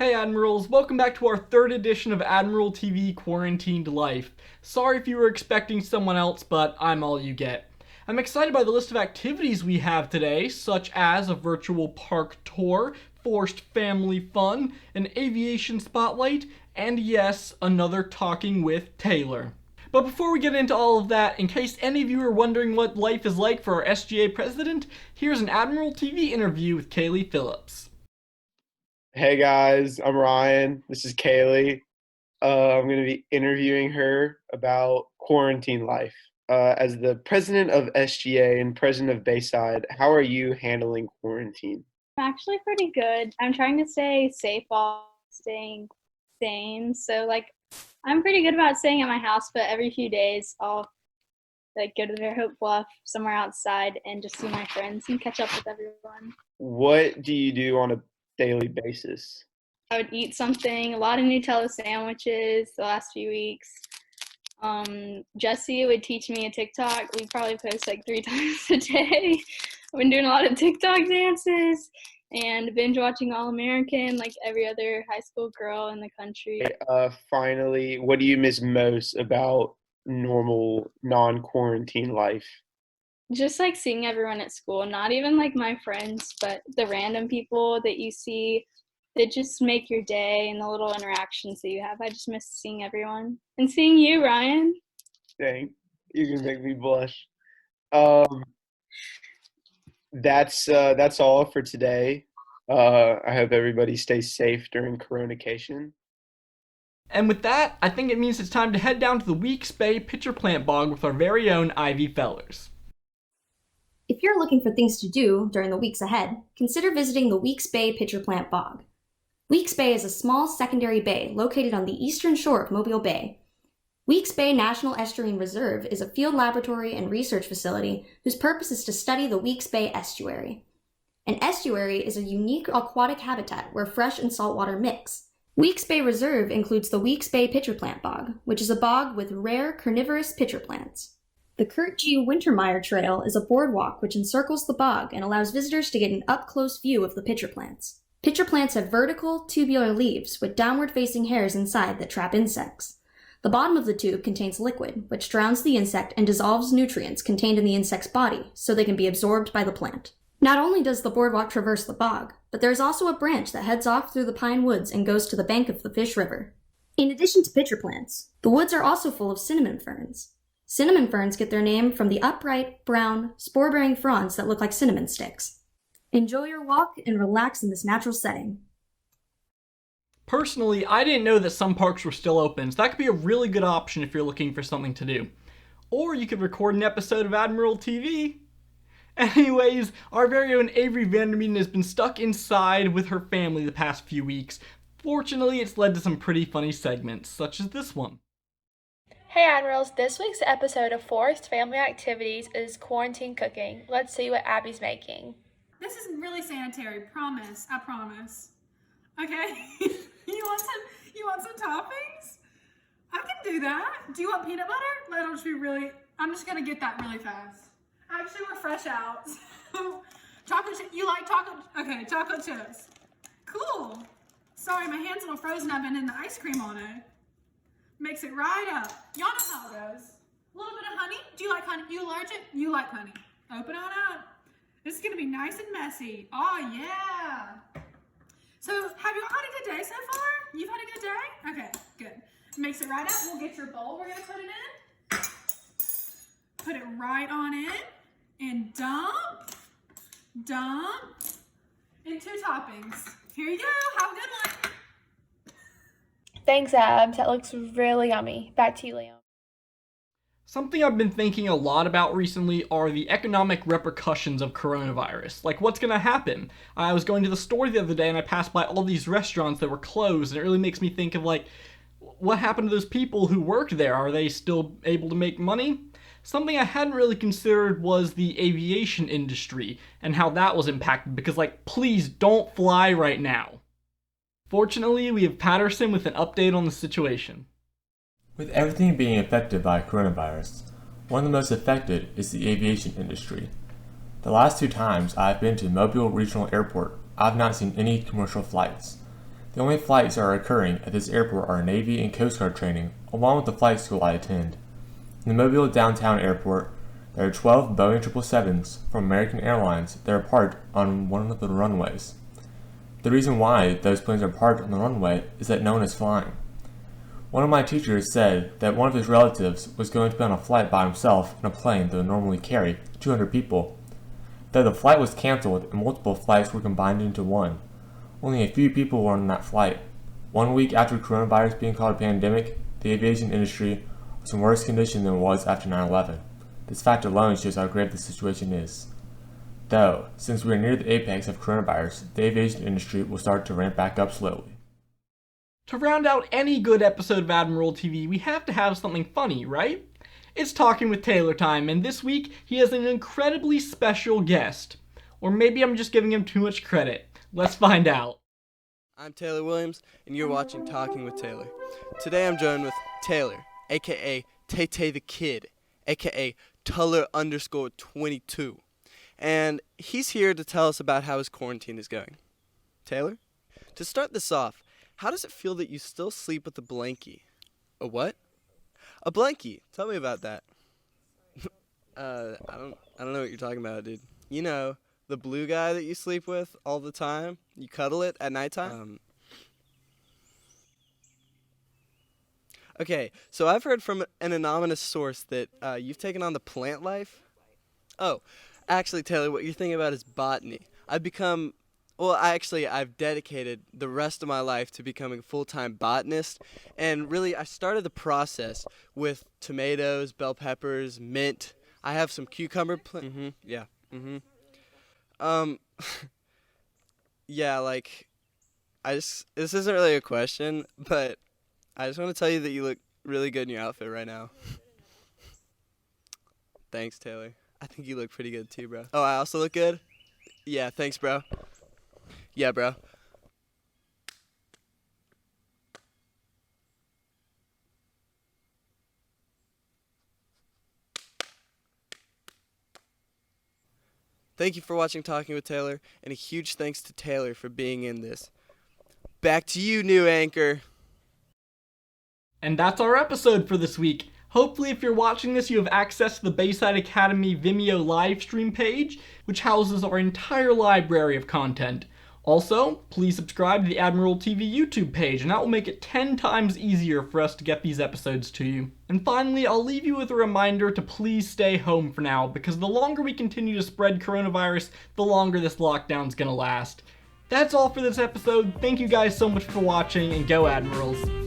Hey Admirals, welcome back to our third edition of AdmiralTV Quarantined Life. Sorry if you were expecting someone else, but I'm all you get. I'm excited by the list of activities we have today, such as a virtual park tour, Forrest family fun, an aviation spotlight, and yes, another Talking with Taylor. But before we get into all of that, in case any of you are wondering what life is like for our SGA president, here's an AdmiralTV interview with Kaleigh Phillips. Hey guys, I'm Ryan. This is Kaleigh. I'm going to be interviewing her about quarantine life. As the president of SGA and president of Bayside, how are you handling quarantine? I'm actually pretty good. I'm trying to stay safe while staying sane. So I'm pretty good about staying at my house, but every few days I'll go to the Hope Bluff somewhere outside and just see my friends and catch up with everyone. What do you do on a daily basis? I would eat something, a lot of Nutella sandwiches the last few weeks. Jesse would teach me a TikTok. We probably post 3 times a day. I've been doing a lot of TikTok dances and binge watching All American like every other high school girl in the country. Finally, what do you miss most about normal non-quarantine life? Just seeing everyone at school, not even my friends, but the random people that you see that just make your day and the little interactions that you have. I just miss seeing everyone and seeing you, Ryan. Dang, you can make me blush. That's all for today. I hope everybody stays safe during Coronation. And with that, I think it means it's time to head down to the Weeks Bay Pitcher Plant Bog with our very own Ivy Fellers. If you're looking for things to do during the weeks ahead, consider visiting the Weeks Bay Pitcher Plant Bog. Weeks Bay is a small secondary bay located on the eastern shore of Mobile Bay. Weeks Bay National Estuarine Reserve is a field laboratory and research facility whose purpose is to study the Weeks Bay estuary. An estuary is a unique aquatic habitat where fresh and salt water mix. Weeks Bay Reserve includes the Weeks Bay Pitcher Plant Bog, which is a bog with rare carnivorous pitcher plants. The Kurt G. Wintermeyer Trail is a boardwalk which encircles the bog and allows visitors to get an up-close view of the pitcher plants. Pitcher plants have vertical, tubular leaves with downward-facing hairs inside that trap insects. The bottom of the tube contains liquid, which drowns the insect and dissolves nutrients contained in the insect's body so they can be absorbed by the plant. Not only does the boardwalk traverse the bog, but there is also a branch that heads off through the pine woods and goes to the bank of the Fish River. In addition to pitcher plants, the woods are also full of cinnamon ferns. Cinnamon ferns get their name from the upright, brown, spore-bearing fronds that look like cinnamon sticks. Enjoy your walk and relax in this natural setting. Personally, I didn't know that some parks were still open, so that could be a really good option if you're looking for something to do. Or you could record an episode of AdmiralTV. Anyways, our very own Avery Vandermeeden has been stuck inside with her family the past few weeks. Fortunately, it's led to some pretty funny segments, such as this one. Hey Admirals, this week's episode of Forrest Family Activities is quarantine cooking. Let's see what Abby's making. This isn't really sanitary, promise. I promise. Okay? You want some toppings? I can do that. Do you want peanut butter? I'm just gonna get that really fast. Actually, we're fresh out. Chocolate chip, you like chocolate? Okay, chocolate chips. Cool. Sorry, my hand's a little frozen. I've been in the ice cream all day. Mix it right up. Y'all know how it goes. A little bit of honey. Do you like honey? You allergic? You like honey. Open on up. This is gonna be nice and messy. Oh yeah. So have you all had a good day so far? You've had a good day? Okay, good. Mix it right up. We'll get your bowl. We're gonna put it in. Put it right on in and dump, and 2 toppings. Here you go. Have a good one. Thanks, Abs. That looks really yummy. Back to you, Liam. Something I've been thinking a lot about recently are the economic repercussions of coronavirus. What's gonna happen? I was going to the store the other day and I passed by all these restaurants that were closed, and it really makes me think of what happened to those people who worked there? Are they still able to make money? Something I hadn't really considered was the aviation industry and how that was impacted, because please don't fly right now. Fortunately, we have Patterson with an update on the situation. With everything being affected by coronavirus, one of the most affected is the aviation industry. The last 2 times I've been to Mobile Regional Airport, I've not seen any commercial flights. The only flights that are occurring at this airport are Navy and Coast Guard training, along with the flight school I attend. In the Mobile downtown airport, there are 12 Boeing 777s from American Airlines that are parked on one of the runways. The reason why those planes are parked on the runway is that no one is flying. One of my teachers said that one of his relatives was going to be on a flight by himself in a plane that would normally carry 200 people. Though the flight was canceled and multiple flights were combined into one, only a few people were on that flight. 1 week after coronavirus being called a pandemic, the aviation industry was in worse condition than it was after 9/11. This fact alone shows how grave the situation is. Though, since we are near the apex of coronavirus, the aviation industry will start to ramp back up slowly. To round out any good episode of Admiral TV, we have to have something funny, right? It's Talking with Taylor time, and this week he has an incredibly special guest. Or maybe I'm just giving him too much credit. Let's find out. I'm Taylor Williams, and you're watching Talking with Taylor. Today I'm joined with Taylor, aka Tay the Kid, aka Tuller_22. And he's here to tell us about how his quarantine is going. Taylor? To start this off, how does it feel that you still sleep with a blankie? A what? A blankie. Tell me about that. I don't know what you're talking about, dude. You know, the blue guy that you sleep with all the time? You cuddle it at nighttime? Okay, so I've heard from an anonymous source that you've taken on the plant life. Oh, actually, Taylor, what you're thinking about is botany. I've dedicated the rest of my life to becoming a full-time botanist, and really I started the process with tomatoes, bell peppers, mint. I have some cucumber this isn't really a question, but I just want to tell you that you look really good in your outfit right now. Thanks, Taylor. I think you look pretty good too, bro. Oh, I also look good? Yeah, thanks, bro. Yeah, bro. Thank you for watching Talking with Taylor, and a huge thanks to Taylor for being in this. Back to you, new anchor. And that's our episode for this week. Hopefully if you're watching this, you have access to the Bayside Academy Vimeo live stream page, which houses our entire library of content. Also, please subscribe to the AdmiralTV YouTube page, and that will make it 10 times easier for us to get these episodes to you. And finally, I'll leave you with a reminder to please stay home for now, because the longer we continue to spread coronavirus, the longer this lockdown's gonna last. That's all for this episode. Thank you guys so much for watching, and go Admirals.